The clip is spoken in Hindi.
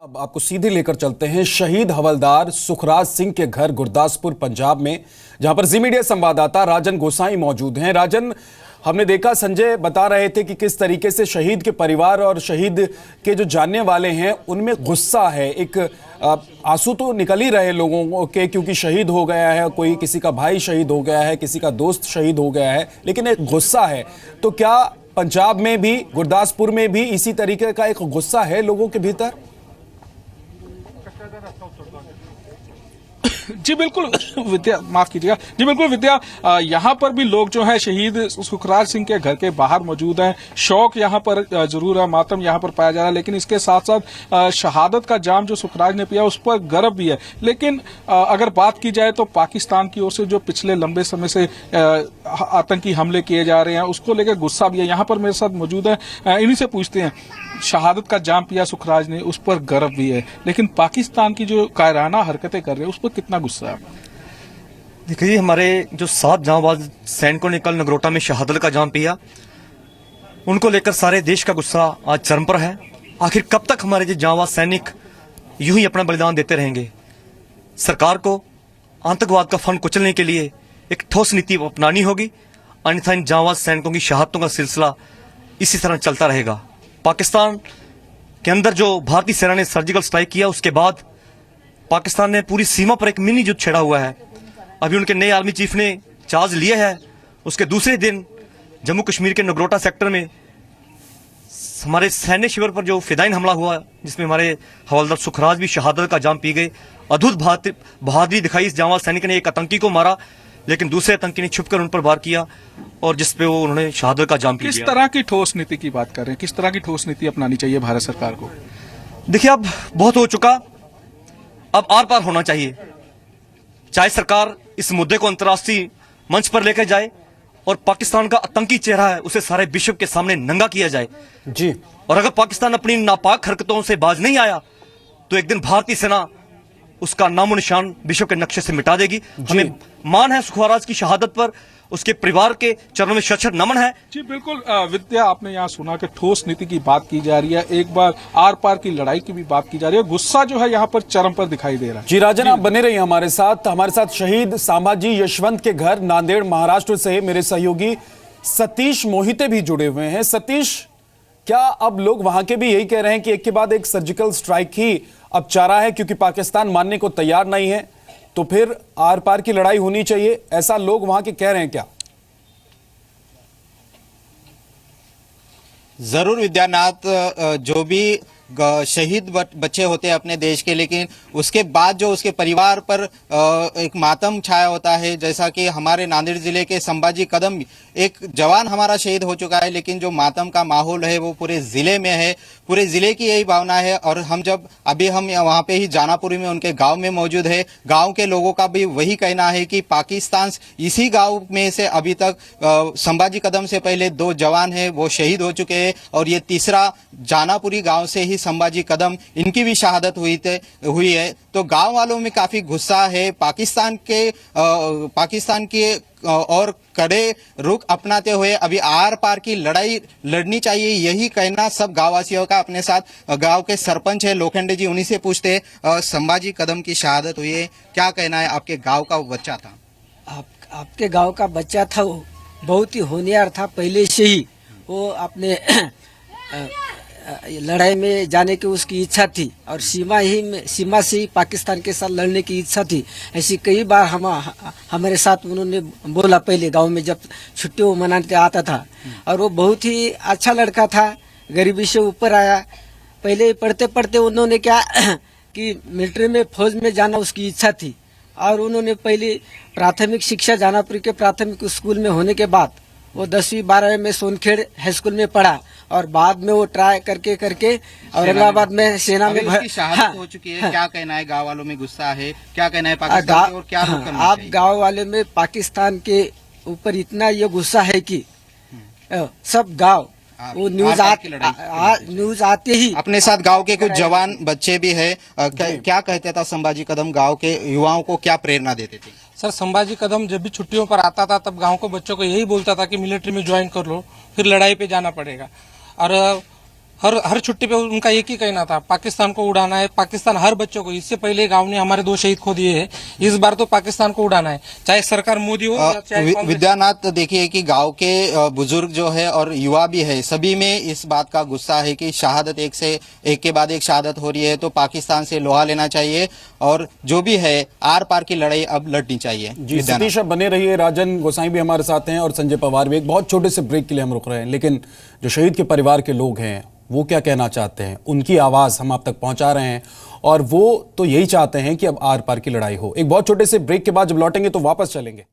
अब आपको सीधे लेकर चलते हैं शहीद हवलदार सुखराज सिंह के घर गुरदासपुर पंजाब में, जहां पर जी मीडिया संवाददाता राजन गोसाई मौजूद हैं। राजन, हमने देखा, संजय बता रहे थे कि किस तरीके से शहीद के परिवार और शहीद के जो जानने वाले हैं उनमें गुस्सा है। एक आंसू तो निकल ही रहे लोगों के, क्योंकि शहीद हो गया है, कोई किसी का भाई शहीद हो गया है, किसी का दोस्त शहीद हो गया है, लेकिन एक गुस्सा है। तो क्या पंजाब में भी, गुरदासपुर में भी इसी तरीके का एक गुस्सा है लोगों के भीतर? जी बिल्कुल विद्या, माफ कीजिएगा। जी बिल्कुल विद्या, यहाँ पर भी लोग जो हैं शहीद सुखराज सिंह के घर के बाहर मौजूद हैं। शौक यहाँ पर जरूर है, मातम यहाँ पर पाया जा रहा है, लेकिन इसके साथ साथ शहादत का जाम जो सुखराज ने पिया उस पर गर्व भी है। लेकिन अगर बात की जाए तो पाकिस्तान की ओर से जो पिछले लंबे समय से आतंकी हमले किए जा रहे हैं उसको लेकर गुस्सा भी है। यहाँ पर मेरे साथ मौजूद है, इन्हीं से पूछते हैं। शहादत का जाम पिया सुखराज ने, उस पर गर्व भी है, लेकिन पाकिस्तान की जो कायराना हरकतें कर रहे हैं उस पर कितना गुस्सा है? देखिए, हमारे जो 7 जांबाज सैनिकों ने कल नगरोटा में शहादत का जाम पिया, उनको लेकर सारे देश का गुस्सा आज चरम पर है। आखिर कब तक हमारे जो जांबाज सैनिक यूं ही अपना बलिदान देते रहेंगे? सरकार को आतंकवाद का फंड कुचलने के लिए एक ठोस नीति अपनानी होगी, अन्यथा इन जांबाज सैनिकों की शहादतों का सिलसिला इसी तरह चलता रहेगा। पाकिस्तान के अंदर जो भारतीय सेना ने सर्जिकल स्ट्राइक किया, उसके बाद पाकिस्तान ने पूरी सीमा पर एक मिनी युद्ध छेड़ा हुआ है। अभी उनके नए आर्मी चीफ ने चार्ज लिया है। उसके दूसरे दिन जम्मू कश्मीर के नगरोटा सेक्टर में हमारे सैन्य शिविर पर जो फिदाइन हमला हुआ, जिसमें हमारे हवलदार सुखराज भी शहादत का जाम पी गए। अद्भुत बहादुरी दिखाई इस जांबाज सैनिक ने। एक आतंकी को मारा, लेकिन दूसरे आतंकी ने छुपकर उन पर वार किया और जिसपे वो उन्होंने शहादत का जाम पी लिया। किस तरह की ठोस नीति की बात कर रहे हैं? किस तरह की ठोस नीति अपनानी चाहिए भारत सरकार को? देखिए, अब बहुत हो चुका, अब आर पार होना चाहिए। चाहे सरकार इस मुद्दे को अंतर्राष्ट्रीय मंच पर लेकर जाए और पाकिस्तान का आतंकी चेहरा है उसे सारे विश्व के सामने नंगा किया जाए जी। और अगर पाकिस्तान अपनी नापाक हरकतों से बाज नहीं आया तो एक दिन भारतीय सेना उसका नामो निशान विश्व के नक्शे से मिटा देगी। हमें मान है सुखराज की शहादत पर, उसके परिवार के चरणों में शत-शत नमन है। जी बिल्कुल विद्या, आपने यहाँ सुना कि ठोस नीति की बात की जा रही है, एक बार आर पार की लड़ाई की भी बात की जा रही है। गुस्सा जो है यहाँ पर चरम पर दिखाई दे रहा है। जी राजन, आप बने रहिए हमारे साथ शहीद सांबाजी यशवंत के घर नांदेड़ महाराष्ट्र से मेरे सहयोगी सतीश मोहिते भी जुड़े हुए हैं। सतीश, क्या अब लोग वहां के भी यही कह रहे हैं कि एक के बाद एक सर्जिकल स्ट्राइक ही अब चारा है, क्योंकि पाकिस्तान मानने को तैयार नहीं है, तो फिर आर पार की लड़ाई होनी चाहिए, ऐसा लोग वहां के कह रहे हैं क्या? जरूर विद्यानाथ, जो भी शहीद बच्चे होते हैं अपने देश के, लेकिन उसके बाद जो उसके परिवार पर एक मातम छाया होता है। जैसा कि हमारे नांदेड़ जिले के संभाजी कदम, एक जवान हमारा शहीद हो चुका है, लेकिन जो मातम का माहौल है वो पूरे जिले में है, पूरे जिले की यही भावना है। और हम वहाँ पे ही जानापुरी में उनके गांव में मौजूद है। गांव के लोगों का भी वही कहना है कि पाकिस्तान इसी गांव में से अभी तक संभाजी कदम से पहले 2 जवान हैं वो शहीद हो चुके हैं, और ये तीसरा जानापुरी गांव से ही संभाजी कदम, इनकी भी शहादत हुई है। तो गांव वालों में काफी गुस्सा है। पाकिस्तान के और कड़े रुख अपनाते हुए अभी आर पार की लड़ाई लड़नी चाहिए, यही कहना सब गांववासियों का। अपने साथ गांव के सरपंच है लोखंडे जी, उन्हीं से पूछते हैं। संभाजी कदम की शहादत हुई है, क्या कहना है? आपके गांव का बच्चा था। आपके गांव का बच्चा था, वो बहुत ही होनहार था। पहले से ही वो अपने लड़ाई में जाने की उसकी इच्छा थी, और सीमा से ही पाकिस्तान के साथ लड़ने की इच्छा थी। ऐसी कई बार हमारे साथ उन्होंने बोला, पहले गांव में जब छुट्टियों मनाने आता था। और वो बहुत ही अच्छा लड़का था, गरीबी से ऊपर आया। पहले पढ़ते पढ़ते उन्होंने क्या कि मिलिट्री में, फौज में जाना उसकी इच्छा थी, और उन्होंने पहले प्राथमिक शिक्षा जानापुरी के प्राथमिक स्कूल में होने के बाद वो 10वीं 12वीं में सोनखेड़ हाई स्कूल में पढ़ा, और बाद में वो ट्राई करके औरंगाबाद में सेना में शहादत हो चुकी है। क्या कहना है? गांव वालों में गुस्सा है, क्या कहना है पाकिस्तान और क्या रुख करना आप चाहिए? गांव वाले में पाकिस्तान के ऊपर इतना ये गुस्सा है कि सब गांव वो न्यूज आते ही। अपने साथ गांव के कुछ जवान बच्चे भी है, क्या कहते था संभाजी कदम? गांव के युवाओं को क्या प्रेरणा देते थे? सर, संभाजी कदम जब भी छुट्टियों पर आता था तब गांव के बच्चों को यही बोलता था कि मिलिट्री में ज्वाइन कर लो, फिर लड़ाई पे जाना पड़ेगा। और हर छुट्टी पे उनका एक ही कहना था, पाकिस्तान को उड़ाना है, पाकिस्तान हर बच्चों को। इससे पहले गांव ने हमारे 2 शहीद खो दिए हैं, इस बार तो पाकिस्तान को उड़ाना है, चाहे सरकार मोदी हो या चाहे कांग्रेस। विद्यानाथ, देखिए कि गांव के बुजुर्ग जो है और युवा भी है, सभी में इस बात का गुस्सा है कि शहादत एक के बाद एक शहादत हो रही है, तो पाकिस्तान से लोहा लेना चाहिए और जो भी है आर पार की लड़ाई अब लड़नी चाहिए। जी सतीश, अब बने रहिए। राजन गोसाई भी हमारे साथ हैं और संजय पवार भी। एक बहुत छोटे से ब्रेक के लिए हम रुक रहे हैं, लेकिन जो शहीद के परिवार के लोग हैं वो क्या कहना चाहते हैं, उनकी आवाज हम आप तक पहुंचा रहे हैं और वो तो यही चाहते हैं कि अब आर पार की लड़ाई हो। एक बहुत छोटे से ब्रेक के बाद जब लौटेंगे तो वापस चलेंगे।